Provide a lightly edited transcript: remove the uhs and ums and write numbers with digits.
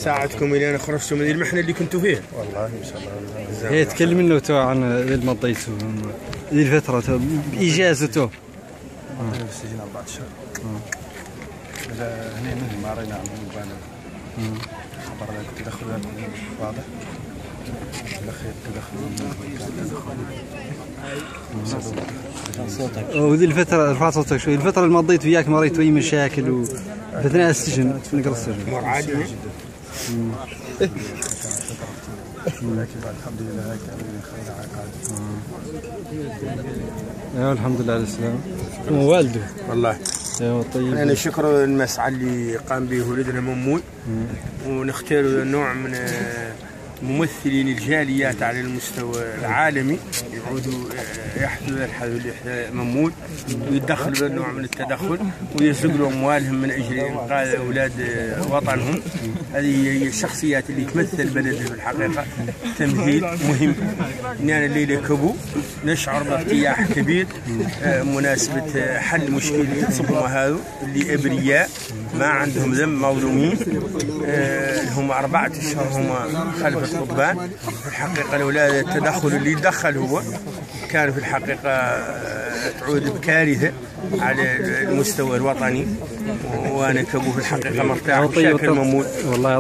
ساعدكم الى ان خرجتوا من المحنه اللي كنتوا فيها. والله ان شاء الله. هي تكلم لنا تو عن اللي مضيتو هذه الفتره باجازته. في السجن 4 اشهر. هنا من ما رينا عن المبالغ. خبر التدخل واضح. وذي الفترة رفعت صوتك شوي، الفترة اللي مضيت وياك ما رأيت أي مشاكل في أثناء السجن نقل السجن؟ امور عادية. لكن الحمد لله كان خير عقاب. الحمد لله على السلامة. هو والده والله. ايوا طيب. انا شكر المسعى اللي قام به ولدنا ممون، ونختار نوع من ممثلين الجاليات على المستوى العالمي يعودوا يحدثوا الحدث ممون ويدخلوا بنوع من التدخل ويسرقوا اموالهم من اجل انقاذ اولاد وطنهم. هذه هي الشخصيات اللي تمثل بلدنا في الحقيقه. تمثيل مهم. اننا الليله كبو نشعر بارتياح كبير مناسبه حل مشكله الصبوه هذو اللي ابرياء ما عندهم ذنب مظلومين. هم 4 اشهر هم خلف القضبان. في الحقيقه لولا التدخل اللي دخل هو كان في الحقيقه تعود بكارثه على المستوى الوطني. وانا كبو في الحقيقه مرتاح بشكل مموت. والله